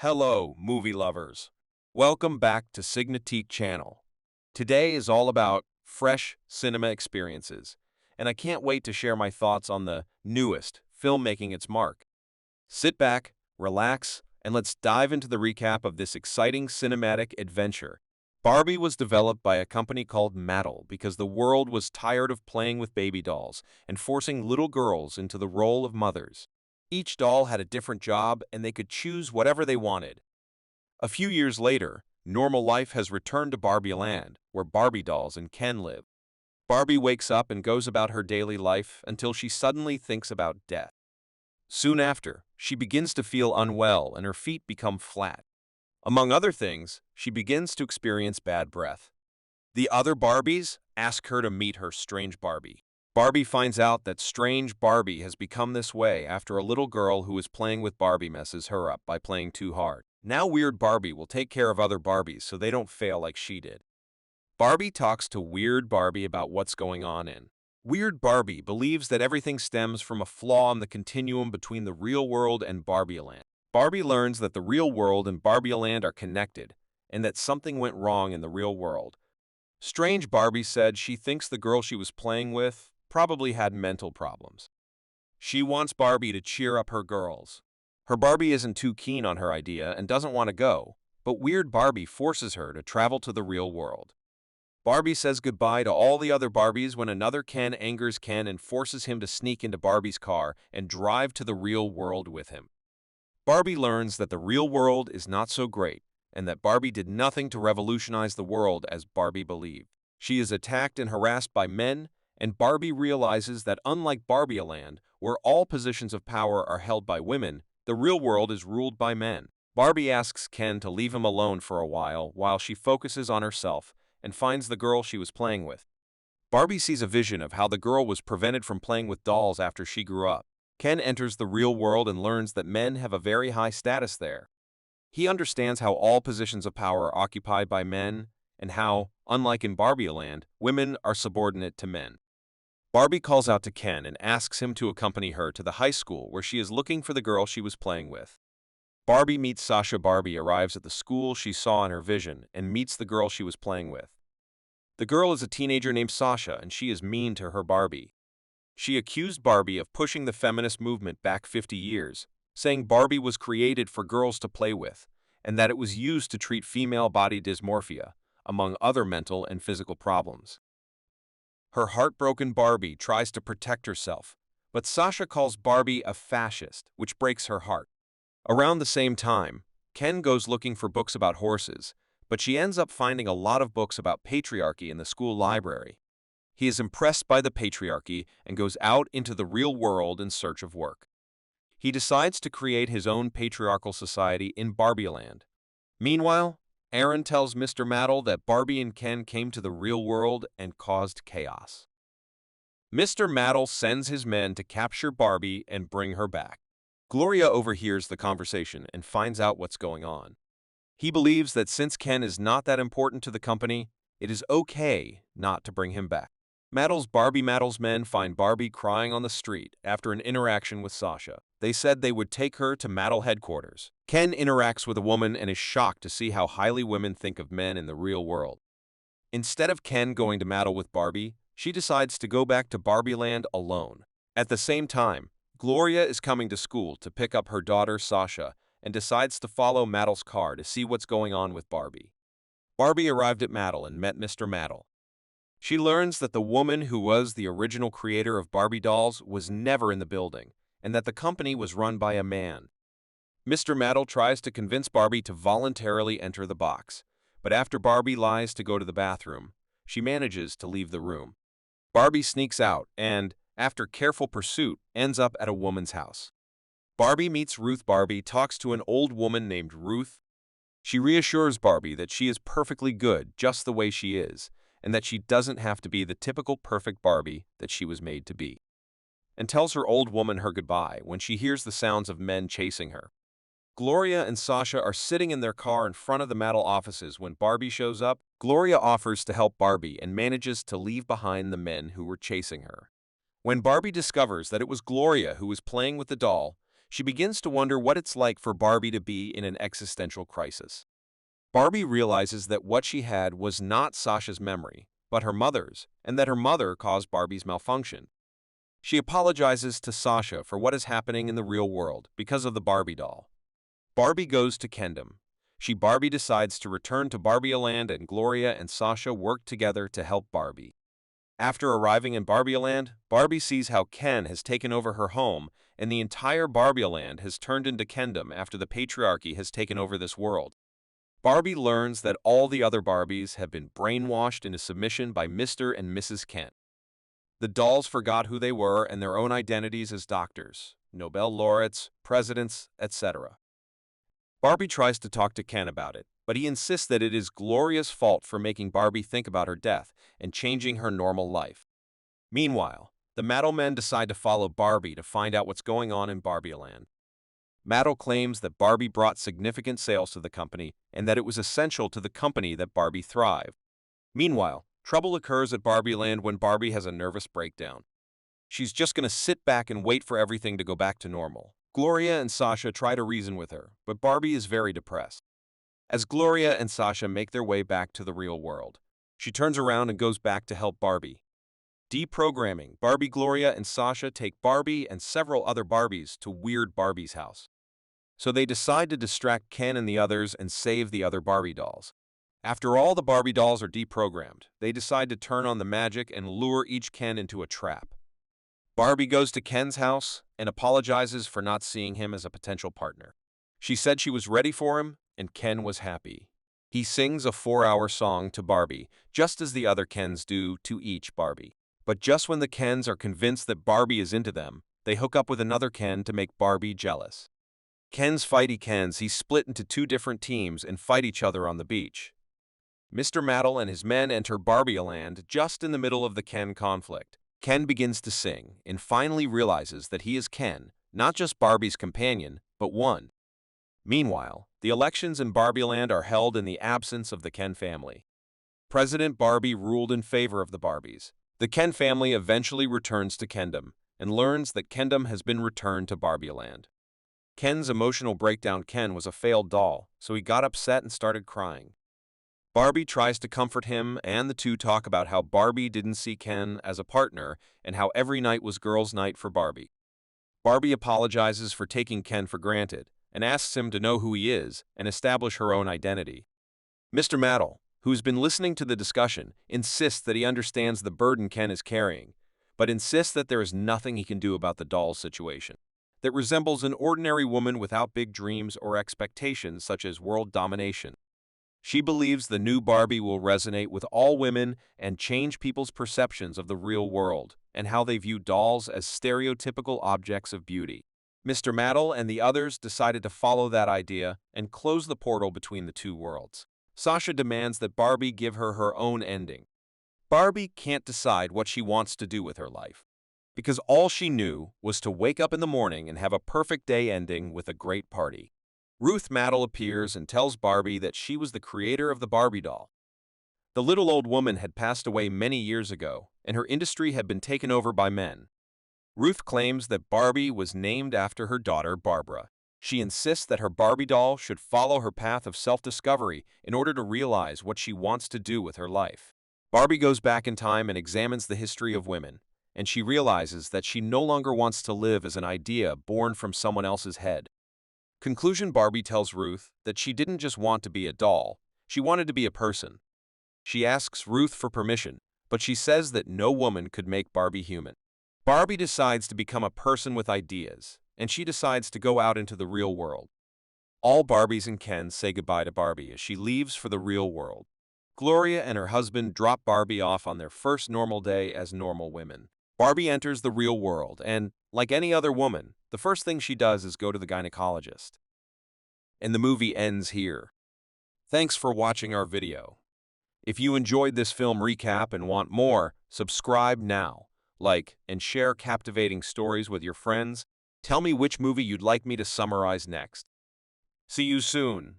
Hello, movie lovers. Welcome back to SignaTech channel. Today is all about fresh cinema experiences, and I can't wait to share my thoughts on the newest film making its mark. Sit back, relax, and let's dive into the recap of this exciting cinematic adventure. Barbie was developed by a company called Mattel because the world was tired of playing with baby dolls and forcing little girls into the role of mothers. Each doll had a different job, and they could choose whatever they wanted. A few years later, normal life has returned to Barbie Land, where Barbie dolls and Ken live. Barbie wakes up and goes about her daily life until she suddenly thinks about death. Soon after, she begins to feel unwell and her feet become flat. Among other things, she begins to experience bad breath. The other Barbies ask her to meet her strange Barbie. Barbie finds out that strange Barbie has become this way after a little girl who is playing with Barbie messes her up by playing too hard. Now Weird Barbie will take care of other Barbies so they don't fail like she did. Barbie talks to Weird Barbie about what's going on in. Weird Barbie believes that everything stems from a flaw on the continuum between the real world and Barbie Land. Barbie learns that the real world and Barbie Land are connected, and that something went wrong in the real world. Strange Barbie said she thinks the girl she was playing with probably had mental problems. She wants Barbie to cheer up her girls. Her Barbie isn't too keen on her idea and doesn't want to go, but Weird Barbie forces her to travel to the real world. Barbie says goodbye to all the other Barbies when another Ken angers Ken and forces him to sneak into Barbie's car and drive to the real world with him. Barbie learns that the real world is not so great, and that Barbie did nothing to revolutionize the world as Barbie believed. She is attacked and harassed by men, and Barbie realizes that unlike Barbie Land, where all positions of power are held by women, the real world is ruled by men. Barbie asks Ken to leave him alone for a while she focuses on herself and finds the girl she was playing with. Barbie sees a vision of how the girl was prevented from playing with dolls after she grew up. Ken enters the real world and learns that men have a very high status there. He understands how all positions of power are occupied by men and how, unlike in Barbie Land, women are subordinate to men. Barbie calls out to Ken and asks him to accompany her to the high school where she is looking for the girl she was playing with. Barbie meets Sasha. Barbie arrives at the school she saw in her vision and meets the girl she was playing with. The girl is a teenager named Sasha, and she is mean to her Barbie. She accused Barbie of pushing the feminist movement back 50 years, saying Barbie was created for girls to play with, and that it was used to treat female body dysmorphia, among other mental and physical problems. Her heartbroken Barbie tries to protect herself, but Sasha calls Barbie a fascist, which breaks her heart. Around the same time, Ken goes looking for books about horses, but she ends up finding a lot of books about patriarchy in the school library. He is impressed by the patriarchy and goes out into the real world in search of work. He decides to create his own patriarchal society in Barbie Land. Meanwhile, Aaron tells Mr. Mattel that Barbie and Ken came to the real world and caused chaos. Mr. Mattel sends his men to capture Barbie and bring her back. Gloria overhears the conversation and finds out what's going on. He believes that since Ken is not that important to the company, it is okay not to bring him back. Mattel's men find Barbie crying on the street after an interaction with Sasha. They said they would take her to Mattel headquarters. Ken interacts with a woman and is shocked to see how highly women think of men in the real world. Instead of Ken going to Mattel with Barbie, she decides to go back to Barbie Land alone. At the same time, Gloria is coming to school to pick up her daughter Sasha and decides to follow Mattel's car to see what's going on with Barbie. Barbie arrived at Mattel and met Mr. Mattel. She learns that the woman who was the original creator of Barbie dolls was never in the building, and that the company was run by a man. Mr. Mattel tries to convince Barbie to voluntarily enter the box, but after Barbie lies to go to the bathroom, she manages to leave the room. Barbie sneaks out and, after careful pursuit, ends up at a woman's house. Barbie meets Ruth. Barbie talks to an old woman named Ruth. She reassures Barbie that she is perfectly good just the way she is, and that she doesn't have to be the typical perfect Barbie that she was made to be, and tells her old woman her goodbye when she hears the sounds of men chasing her. Gloria and Sasha are sitting in their car in front of the Mattel offices when Barbie shows up. Gloria offers to help Barbie and manages to leave behind the men who were chasing her. When Barbie discovers that it was Gloria who was playing with the doll, she begins to wonder what it's like for Barbie to be in an existential crisis. Barbie realizes that what she had was not Sasha's memory, but her mother's, and that her mother caused Barbie's malfunction. She apologizes to Sasha for what is happening in the real world because of the Barbie doll. Barbie goes to Kendom. Barbie decides to return to Barbieland, and Gloria and Sasha work together to help Barbie. After arriving in Barbieland, Barbie sees how Ken has taken over her home, and the entire Barbieland has turned into Kendom after the patriarchy has taken over this world. Barbie learns that all the other Barbies have been brainwashed into submission by Mr. and Mrs. Ken. The dolls forgot who they were and their own identities as doctors, Nobel laureates, presidents, etc. Barbie tries to talk to Ken about it, but he insists that it is Gloria's fault for making Barbie think about her death and changing her normal life. Meanwhile, the Mattel men decide to follow Barbie to find out what's going on in Barbieland. Mattel claims that Barbie brought significant sales to the company and that it was essential to the company that Barbie thrive. Meanwhile, trouble occurs at Barbieland when Barbie has a nervous breakdown. She's just going to sit back and wait for everything to go back to normal. Gloria and Sasha try to reason with her, but Barbie is very depressed. As Gloria and Sasha make their way back to the real world, she turns around and goes back to help Barbie. Deprogramming, Barbie, Gloria, and Sasha take Barbie and several other Barbies to Weird Barbie's house. So they decide to distract Ken and the others and save the other Barbie dolls. After all the Barbie dolls are deprogrammed, they decide to turn on the magic and lure each Ken into a trap. Barbie goes to Ken's house and apologizes for not seeing him as a potential partner. She said she was ready for him, and Ken was happy. He sings a 4-hour song to Barbie, just as the other Kens do to each Barbie. But just when the Kens are convinced that Barbie is into them, they hook up with another Ken to make Barbie jealous. Kens fighty Kens, he split into 2 different teams and fight each other on the beach. Mr. Mattel and his men enter Barbieland just in the middle of the Ken conflict. Ken begins to sing and finally realizes that he is Ken, not just Barbie's companion, but one. Meanwhile, the elections in Barbieland are held in the absence of the Ken family. President Barbie ruled in favor of the Barbies. The Ken family eventually returns to Kendom and learns that Kendom has been returned to Barbieland. Ken's emotional breakdown. Ken was a failed doll, so he got upset and started crying. Barbie tries to comfort him, and the two talk about how Barbie didn't see Ken as a partner and how every night was girls' night for Barbie. Barbie apologizes for taking Ken for granted and asks him to know who he is and establish her own identity. Mr. Mattel, who's been listening to the discussion, insists that he understands the burden Ken is carrying, but insists that there is nothing he can do about the doll's situation. That resembles an ordinary woman without big dreams or expectations such as world domination. She believes the new Barbie will resonate with all women and change people's perceptions of the real world and how they view dolls as stereotypical objects of beauty. Mr. Mattel and the others decided to follow that idea and close the portal between the two worlds. Sasha demands that Barbie give her her own ending. Barbie can't decide what she wants to do with her life, because all she knew was to wake up in the morning and have a perfect day ending with a great party. Ruth Mattel appears and tells Barbie that she was the creator of the Barbie doll. The little old woman had passed away many years ago, and her industry had been taken over by men. Ruth claims that Barbie was named after her daughter Barbara. She insists that her Barbie doll should follow her path of self-discovery in order to realize what she wants to do with her life. Barbie goes back in time and examines the history of women, and she realizes that she no longer wants to live as an idea born from someone else's head. Conclusion: Barbie tells Ruth that she didn't just want to be a doll, she wanted to be a person. She asks Ruth for permission, but she says that no woman could make Barbie human. Barbie decides to become a person with ideas, and she decides to go out into the real world. All Barbies and Ken say goodbye to Barbie as she leaves for the real world. Gloria and her husband drop Barbie off on their first normal day as normal women. Barbie enters the real world and, like any other woman, the first thing she does is go to the gynecologist. And the movie ends here. Thanks for watching our video. If you enjoyed this film recap and want more, subscribe now, like, and share captivating stories with your friends. Tell me which movie you'd like me to summarize next. See you soon.